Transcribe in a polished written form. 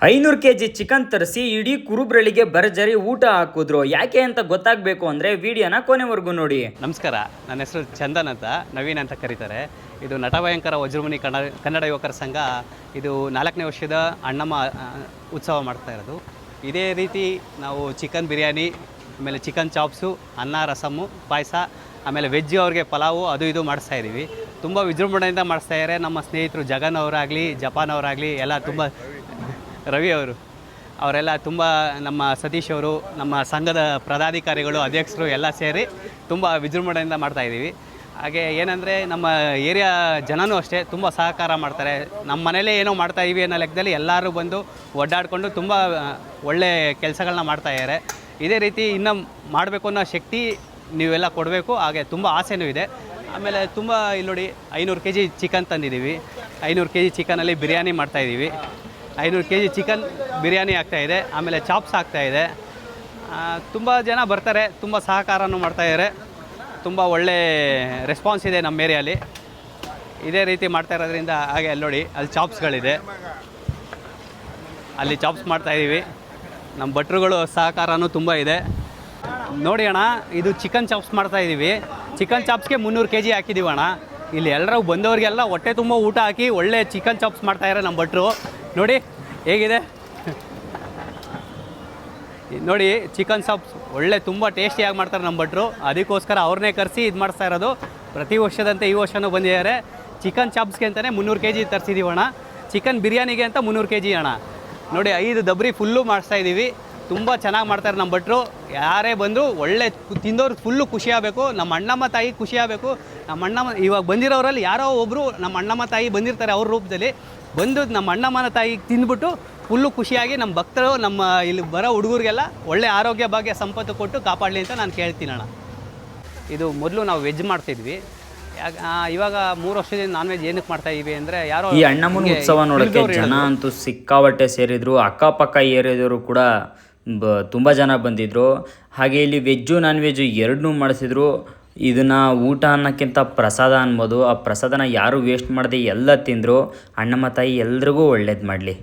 500 kg chicken ತರಿಸಿ ಇಡೀ ಕುರುಬ್ರಳಿಗೆ ಭರ್ಜರಿ ಊಟ ಹಾಕಿದ್ರು. ಯಾಕೆ ಅಂತ ಗೊತ್ತಾಗಬೇಕು ಅಂದರೆ ವಿಡಿಯೋನ ಕೊನೆವರೆಗೂ ನೋಡಿ. ನಮಸ್ಕಾರ, ನನ್ನ ಹೆಸರು ಚಂದನ್ ಅಂತ, ನವೀನ್ ಅಂತ ಕರೀತಾರೆ. ಇದು ನಟಭಯಂಕರ ವಜ್ರಮುನಿ ಕನ್ನಡ ಯುವಕರ ಸಂಘ ಇದು 4ನೇ ವರ್ಷದ ಅಣ್ಣಮ್ಮ ಉತ್ಸವ ಮಾಡ್ತಾ ಇರೋದು. ಇದೇ ರೀತಿ ನಾವು ಚಿಕನ್ ಬಿರಿಯಾನಿ, ಆಮೇಲೆ ಚಿಕನ್ ಚಾಪ್ಸು, ಅನ್ನ, ರಸಮ್ಮು, ಪಾಯಸ, ಆಮೇಲೆ ವೆಜ್ ಅವ್ರಿಗೆ ಪಲಾವು ಅದು ಇದು ಮಾಡಿಸ್ತಾ ಇದ್ದೀವಿ. ತುಂಬ ವಿಜೃಂಭಣೆಯಿಂದ ಮಾಡಿಸ್ತಾ ಇದ್ದಾರೆ. ನಮ್ಮ ಸ್ನೇಹಿತರು ಜಗನ್ ಅವರಾಗಲಿ, ಜಪಾನ್ ಅವರಾಗಲಿ ಎಲ್ಲ ತುಂಬ, ರವಿ ಅವರೆಲ್ಲ ತುಂಬ, ನಮ್ಮ ಸತೀಶ್ ಅವರು, ನಮ್ಮ ಸಂಘದ ಪದಾಧಿಕಾರಿಗಳು, ಅಧ್ಯಕ್ಷರು ಎಲ್ಲ ಸೇರಿ ತುಂಬ ವಿಜೃಂಭಣೆಯಿಂದ ಮಾಡ್ತಾಯಿದ್ದೀವಿ. ಹಾಗೆ ಏನಂದರೆ ನಮ್ಮ ಏರಿಯಾ ಜನನೂ ಅಷ್ಟೇ ತುಂಬ ಸಹಕಾರ ಮಾಡ್ತಾರೆ. ನಮ್ಮ ಮನೇಲೇ ಏನೋ ಮಾಡ್ತಾಯಿದ್ದೀವಿ ಅನ್ನೋ ಲೆಕ್ಕದಲ್ಲಿ ಎಲ್ಲರೂ ಬಂದು ಒಡ್ಡಾಡಿಕೊಂಡು ತುಂಬ ಒಳ್ಳೆಯ ಕೆಲಸಗಳನ್ನ ಮಾಡ್ತಾಯಿದ್ದಾರೆ. ಇದೇ ರೀತಿ ಇನ್ನೂ ಮಾಡಬೇಕು ಅನ್ನೋ ಶಕ್ತಿ ನೀವೆಲ್ಲ ಕೊಡಬೇಕು. ಹಾಗೆ ತುಂಬ ಆಸೆನೂ ಇದೆ. ಆಮೇಲೆ ತುಂಬ ಇಲ್ಲಿ ನೋಡಿ 500 kg ಚಿಕನ್ ತಂದಿದ್ದೀವಿ. 500 kg ಚಿಕನಲ್ಲಿ ಬಿರಿಯಾನಿ ಮಾಡ್ತಾಯಿದ್ದೀವಿ. 500 kg ಚಿಕನ್ ಬಿರಿಯಾನಿ ಆಗ್ತಾಯಿದೆ. ಆಮೇಲೆ ಚಾಪ್ಸ್ ಆಗ್ತಾಯಿದೆ. ತುಂಬ ಜನ ಬರ್ತಾರೆ, ತುಂಬ ಸಹಕಾರನೂ ಮಾಡ್ತಾಯಿದ್ದಾರೆ. ತುಂಬ ಒಳ್ಳೆ ರೆಸ್ಪಾನ್ಸ್ ಇದೆ ನಮ್ಮ ಏರಿಯಲ್ಲಿ. ಇದೇ ರೀತಿ ಮಾಡ್ತಾ ಇರೋದ್ರಿಂದ. ಹಾಗೆ ಅಲ್ಲಿ ನೋಡಿ, ಅಲ್ಲಿ ಚಾಪ್ಸ್ಗಳಿದೆ, ಅಲ್ಲಿ ಚಾಪ್ಸ್ ಮಾಡ್ತಾಯಿದ್ದೀವಿ. ನಮ್ಮ ಭಟ್ರುಗಳು ಸಹಕಾರನೂ ತುಂಬ ಇದೆ. ನೋಡಿ ಅಣ್ಣ, ಇದು ಚಿಕನ್ ಚಾಪ್ಸ್ ಮಾಡ್ತಾಯಿದ್ದೀವಿ. ಚಿಕನ್ ಚಾಪ್ಸ್ಗೆ 300 kg ಹಾಕಿದ್ದೀವಿ ಅಣ್ಣ. ಇಲ್ಲಿ ಎಲ್ಲರೂ ಬಂದವರಿಗೆಲ್ಲ ಹೊಟ್ಟೆ ತುಂಬ ಊಟ ಹಾಕಿ ಒಳ್ಳೆ ಚಿಕನ್ ಚಾಪ್ಸ್ ಮಾಡ್ತಾಯಿದ್ದಾರೆ ನಮ್ಮ ಭಟ್ರು. ನೋಡಿ ಹೇಗಿದೆ ನೋಡಿ, ಚಿಕನ್ ಚಾಪ್ಸ್ ಒಳ್ಳೆ ತುಂಬ ಟೇಸ್ಟಿಯಾಗಿ ಮಾಡ್ತಾರೆ ನಮ್ಮ ಭಟ್ರು. ಅದಕ್ಕೋಸ್ಕರ ಅವ್ರನ್ನೇ ಕರೆಸಿ ಇದು ಮಾಡಿಸ್ತಾ ಇರೋದು. ಪ್ರತಿ ವರ್ಷದಂತೆ ಈ ವರ್ಷವೂ ಬಂದಿದ್ದಾರೆ. ಚಿಕನ್ ಚಾಪ್ಸ್ಗೆ ಅಂತಲೇ 300 kg ತರಿಸಿದ್ದೀವಿ ಅಣ್ಣ. ಚಿಕನ್ ಬಿರಿಯಾನಿಗೆ ಅಂತ 300 kg ಅಣ್ಣ. ನೋಡಿ 5 ದಬ್ರಿ ಫುಲ್ಲು ಮಾಡಿಸ್ತಾಯಿದ್ದೀವಿ. ತುಂಬ ಚೆನ್ನಾಗಿ ಮಾಡ್ತಾರೆ ನಮ್ಮ ಭಟ್ರು. ಯಾರೇ ಬಂದರೂ ಒಳ್ಳೆ ತಿಂದವ್ರು ಫುಲ್ಲು ಖುಷಿಯಾಗಬೇಕು. ನಮ್ಮ ಅಣ್ಣಮ್ಮ ತಾಯಿ ಖುಷಿಯಾಗಬೇಕು. ನಮ್ಮ ಅಣ್ಣಮ್ಮ ಇವಾಗ ಬಂದಿರೋರಲ್ಲಿ ಯಾರೋ ಒಬ್ಬರು ನಮ್ಮ ಅಣ್ಣಮ್ಮ ತಾಯಿ ಬಂದಿರ್ತಾರೆ, ಅವ್ರ ರೂಪದಲ್ಲಿ ಬಂದು ನಮ್ಮ ಅಣ್ಣಮ್ಮನ ತಾಯಿಗೆ ತಿಂದ್ಬಿಟ್ಟು ಫುಲ್ಲು ಖುಷಿಯಾಗಿ ನಮ್ಮ ಭಕ್ತರು, ನಮ್ಮ ಇಲ್ಲಿ ಬರೋ ಹುಡುಗರಿಗೆಲ್ಲ ಒಳ್ಳೆ ಆರೋಗ್ಯ ಭಾಗ್ಯ ಸಂಪತ್ತು ಕೊಟ್ಟು ಕಾಪಾಡಲಿ ಅಂತ ನಾನು ಕೇಳ್ತೀನಿ ಅಣ್ಣ. ಇದು ಮೊದಲು ನಾವು ವೆಜ್ ಮಾಡ್ತಿದ್ವಿ. ಇವಾಗ 3 ವರ್ಷದಿಂದ ನಾನ್ ವೆಜ್ ಏನಕ್ಕೆ ಮಾಡ್ತಾ ಇದೀವಿ ಅಂದರೆ, ಯಾರೋ ಈ ಅಣ್ಣಮ್ಮನ ಉತ್ಸವ ನೋಡೋಕ್ಕೆ ಜನ ಅಂತೂ ಸಿಕ್ಕಾಪಟ್ಟೆ ಸೇರಿದ್ರು. ಅಕ್ಕಪಕ್ಕ ಏರಿಯಾದವರು ಕೂಡ ತುಂಬ ಜನ ಬಂದಿದ್ದರು. ಹಾಗೆ ಇಲ್ಲಿ ವೆಜ್ಜು ನಾನ್ ವೆಜ್ಜು ಎರಡನ್ನೂ ಮಾಡಿಸಿದ್ರು. ಇದನ್ನು ಊಟ ಅನ್ನೋಕ್ಕಿಂತ ಪ್ರಸಾದ ಅನ್ಬೋದು. ಆ ಪ್ರಸಾದನ ಯಾರು ವೇಸ್ಟ್ ಮಾಡದೆ ಎಲ್ಲ ತಿಂದರು. ಅಣ್ಣಮ್ಮ ತಾಯಿ ಎಲ್ರಿಗೂ ಒಳ್ಳೇದು ಮಾಡಲಿ.